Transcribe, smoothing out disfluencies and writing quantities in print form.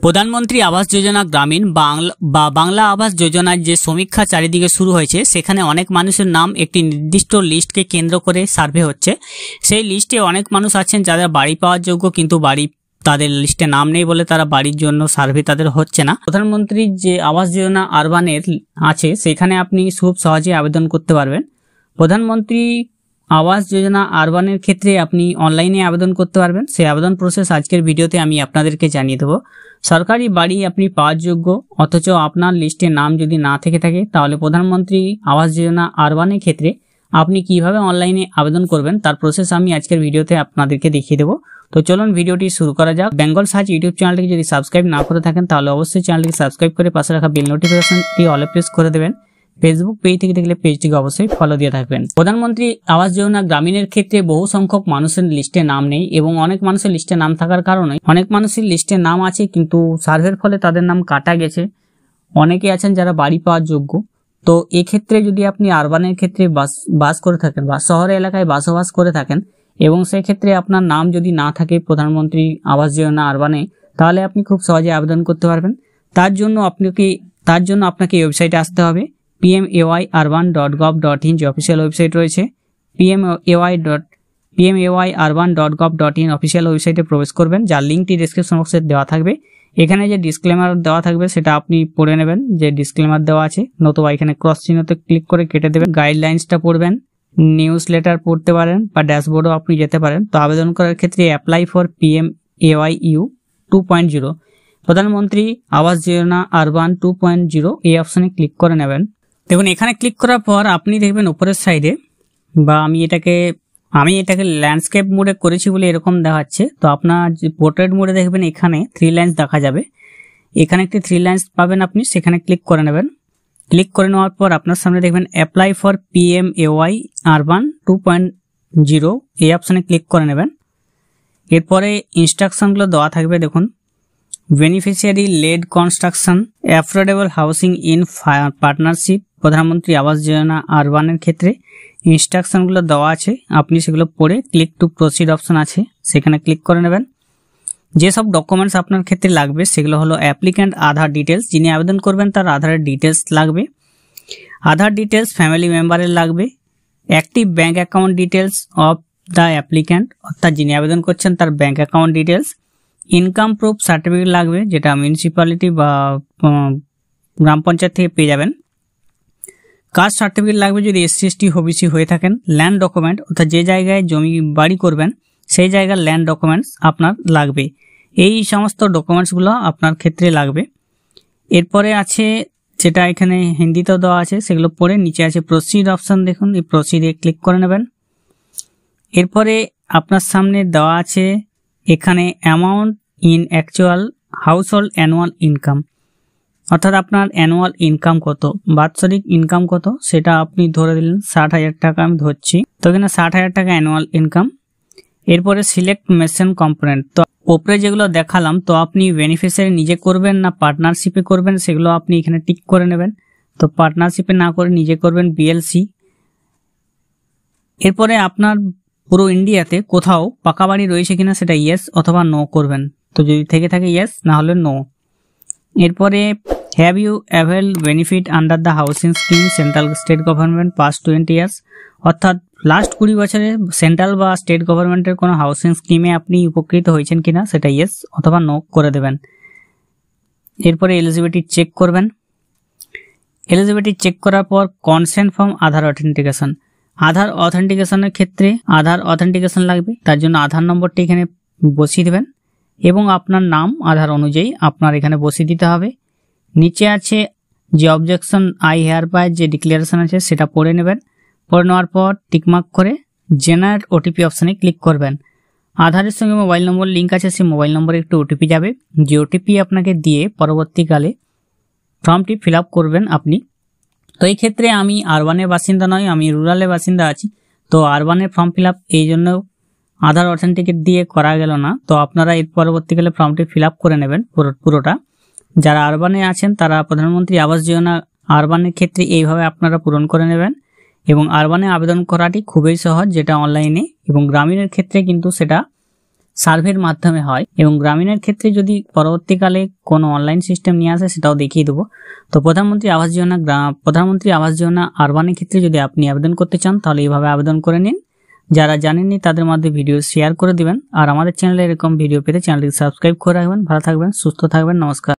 প্রধানমন্ত্রী আবাস যোজনা গ্রামীণ বাংলা আবাস যোজনার যে সমীক্ষা চারিদিকে শুরু হয়েছে, সেখানে অনেক মানুষের নাম একটি নির্দিষ্ট লিস্টকে কেন্দ্র করে সার্ভে হচ্ছে। সেই লিস্টে অনেক মানুষ আছেন যাদের বাড়ি পাওয়ার যোগ্য, কিন্তু বাড়ি তাদের লিস্টে নাম নেই বলে তারা বাড়ির জন্য সার্ভে তাদের হচ্ছে না। প্রধানমন্ত্রীর যে আবাস যোজনা আরবানের আছে, সেখানে আপনি খুব সহজে আবেদন করতে পারবেন। প্রধানমন্ত্রী আবাস যোজনা আরবানের ক্ষেত্রে আপনি অনলাইনে আবেদন করতে পারবেন। সেই আবেদন প্রসেস আজকের ভিডিওতে আমি আপনাদেরকে জানিয়ে দেবো। সরকারি বাড়ি আপনি পাওয়ার যোগ্য, অথচ আপনার লিস্টে নাম যদি না থেকে থাকে, তাহলে প্রধানমন্ত্রী আবাস যোজনা আরবানের ক্ষেত্রে আপনি কিভাবে অনলাইনে আবেদন করবেন তার প্রসেস আমি আজকের ভিডিওতে আপনাদেরকে দেখিয়ে দেবো। তো চলুন ভিডিওটি শুরু করা যাক। বেঙ্গল সার্চ ইউটিউব চ্যানেলটিকে যদি সাবস্ক্রাইব না করে থাকেন, তাহলে অবশ্যই চ্যানেলটিকে সাবস্ক্রাইব করে পাশে রাখা বেল নোটিফিকেশনটি অলে প্রেস করে দেবেন। ফেসবুক পেজ থেকে দেখলে পেজটিকে অবশ্যই ফলো দিয়ে থাকবেন। প্রধানমন্ত্রী আবাস যোজনা গ্রামীণের ক্ষেত্রে বহু সংখ্যক মানুষের লিস্টে নাম নেই, এবং অনেক মানুষের লিস্টে নাম থাকার কারণে অনেক মানুষের লিস্টে নাম আছে কিন্তু সার্ভের ফলে তাদের নাম কাটা গেছে। অনেকে আছেন যারা বাড়ি পাওয়ার যোগ্য। তো এক্ষেত্রে যদি আপনি আরবানের ক্ষেত্রে বাস করে থাকেন বা শহর এলাকায় বসবাস করে থাকেন, এবং সেক্ষেত্রে আপনার নাম যদি না থাকে প্রধানমন্ত্রী আবাস যোজনা আরবানে, তাহলে আপনি খুব সহজে আবেদন করতে পারবেন। তার জন্য আপনাকে এই ওয়েবসাইটে আসতে হবে। pmayurban.gov.in যে অফিসিয়াল ওয়েবসাইট রয়েছে, pmayurban.gov.in অফিসিয়াল ওয়েবসাইটে প্রবেশ করবেন, যার লিঙ্কটি ডেসক্রিপশন বক্সে দেওয়া থাকবে। এখানে যে ডিসক্লেমার দেওয়া থাকবে সেটা আপনি পড়ে নেবেন, যে ডিসক্লেমার দেওয়া আছে, নতুবা এখানে ক্রস চিহ্নতে ক্লিক করে কেটে দেবেন। গাইডলাইন্সটা পড়বেন, নিউজ লেটার পড়তে পারেন বা ড্যাশবোর্ডও আপনি যেতে পারেন। তো আবেদন করার ক্ষেত্রে অ্যাপ্লাই ফর PMAYU 2.0 প্রধানমন্ত্রী আবাস যোজনা আরবান 2.0 এই অপশনে ক্লিক করে নেবেন। দেখুন, এখানে ক্লিক করার পর আপনি দেখবেন উপরের সাইডে, বা আমি এটাকে ল্যান্ডস্কেপ মোডে করেছি বলে এরকম দেখাচ্ছে। তো আপনার যে পোর্ট্রেট মোডে দেখবেন এখানে 3 লাইন্স দেখা যাবে। এখানে একটি 3 লাইন্স পাবেন, আপনি সেখানে ক্লিক করে নেবেন। ক্লিক করে নেওয়ার পর আপনার সামনে দেখবেন অ্যাপ্লাই ফর PMAY আরবান 2.0 এই অপশনে ক্লিক করে নেবেন। এরপরে ইনস্ট্রাকশনগুলো দেওয়া থাকবে। দেখুন, beneficiary led construction, affordable housing in partnership, Pradhan Mantri Awas যোজনা আরবানের ক্ষেত্রে ইনস্ট্রাকশনগুলো দেওয়া আছে। আপনি সেগুলো পড়ে ক্লিক টু প্রসিড অপশন আছে, সেখানে ক্লিক করে নেবেন। যেসব ডকুমেন্টস আপনার ক্ষেত্রে লাগবে সেগুলো হলো অ্যাপ্লিক্যান্ট আধার ডিটেলস, যিনি আবেদন করবেন তার আধারের ডিটেলস লাগবে, আধার ডিটেলস ফ্যামিলি মেম্বারের লাগবে, active bank account details of the applicant, অর্থাৎ যিনি আবেদন করছেন তার bank account details, income proof certificate লাগবে, যেটা মিউনিসিপ্যালিটি বা গ্রাম পঞ্চায়েত থেকে পেয়ে যাবেন, কাস্ট সার্টিফিকেট লাগবে যদি SC ST OBC হয়ে থাকেন, ল্যান্ড ডকুমেন্ট, অর্থাৎ যে জায়গায় জমি বাড়ি করবেন সেই জায়গার ল্যান্ড ডকুমেন্টস আপনার লাগবে। এই সমস্ত ডকুমেন্টসগুলো আপনার ক্ষেত্রে লাগবে। এরপরে আছে, যেটা এখানে হিন্দিতেও দেওয়া আছে, সেগুলো পড়ে নিচে আছে প্রসিড অপশন। দেখুন, এই প্রসিডে ক্লিক করে নেবেন। এরপরে আপনার সামনে দেওয়া আছে এখানে amount in actual household annual income, অর্থাৎ আপনার অ্যানুয়াল ইনকাম কত, বাৎসরিক ইনকাম কত, সেটা আপনি ধরে দিলেন 60,000 টাকা, আমি ধরছি। তো এখানে 60,000 টাকা অ্যানুয়াল ইনকাম। এরপরে সিলেক্ট মেশন কম্পোনেন্ট। তো ওপরে যেগুলো দেখালাম, তো আপনি বেনিফিশিয়ারি নিজে করবেন না পার্টনারশিপে করবেন সেগুলো আপনি এখানে টিক করে নেবেন। তো পার্টনারশিপে না করে নিজে করবেন BLC। এরপরে আপনার পুরো ইন্ডিয়াতে কোথাও পাকা বাড়ি রয়েছে কিনা সেটা ইয়েস অথবা নো করবেন। তো যদি থেকে থাকে ইয়েস, না হলে নো। এরপরে have you availed benefit under the housing scheme central state government past 20 years, অর্থাৎ লাস্ট 20 বছরে সেন্ট্রাল বা স্টেট গভর্নমেন্টের কোনো হাউসিং স্কিমে আপনি উপকৃত হয়েছেন কিনা সেটা ইয়েস অথবা নো করে দেবেন। এরপরে এলিজিবিলিটি চেক করবেন। এলিজিবিলিটি চেক করার পর কনসেন্ট ফ্রম আধার অথেন্টিকেশন, আধার অথেন্টিকেশনের ক্ষেত্রে আধার অথেন্টিকেশন লাগবে, তার জন্য আধার নম্বরটি এখানে বসিয়ে দেবেন এবং আপনার নাম আধার অনুযায়ী আপনার এখানে বসিয়ে দিতে হবে। নিচে আছে যে অবজেকশন আই হেয়ার বাই যে ডিক্লারেশন আছে সেটা পড়ে নেবেন। পড়ে নেওয়ার পর টিকমার্ক করে জেনারেট OTP অপশানে ক্লিক করবেন। আধারের সঙ্গে মোবাইল নম্বর লিঙ্ক আছে, সেই মোবাইল নম্বরে একটু OTP যাবে, যে OTP আপনাকে দিয়ে পরবর্তীকালে ফর্মটি ফিল আপ করবেন আপনি। তো এই ক্ষেত্রে আমি আরবানের বাসিন্দা নয়, আমি রুরালের বাসিন্দা আছি। তো আরবানের ফর্ম ফিল আপ এই জন্য আধার অথেন্টিকেট দিয়ে করা গেল না। তো আপনারা এর পরবর্তীকালে ফর্মটি ফিল আপ করে নেবেন পুরোটা। যারা আরবানে আছেন তারা প্রধানমন্ত্রী আবাস যোজনা আরবানের ক্ষেত্রে এইভাবে আপনারা পূরণ করে নেবেন, এবং আরবানে আবেদন করাটি খুবই সহজ, যেটা অনলাইনে, এবং গ্রামীণের ক্ষেত্রে কিন্তু সেটা সার্ভের মাধ্যমে হয়, এবং গ্রামীণের ক্ষেত্রে যদি পরবর্তীকালে কোনো অনলাইন সিস্টেম নিয়ে আসে সেটাও দেখিয়ে দেবো। তো প্রধানমন্ত্রী আবাস যোজনা আরবানের ক্ষেত্রে যদি আপনি আবেদন করতে চান তাহলে এইভাবে আবেদন করে নিন। যারা জানেননি তাদের মধ্যে ভিডিও শেয়ার করে দিবেন, আর আমাদের চ্যানেলে এরকম ভিডিও পেতে চ্যানেলটি সাবস্ক্রাইব করে রাখবেন। ভালো থাকবেন, সুস্থ থাকবেন, নমস্কার।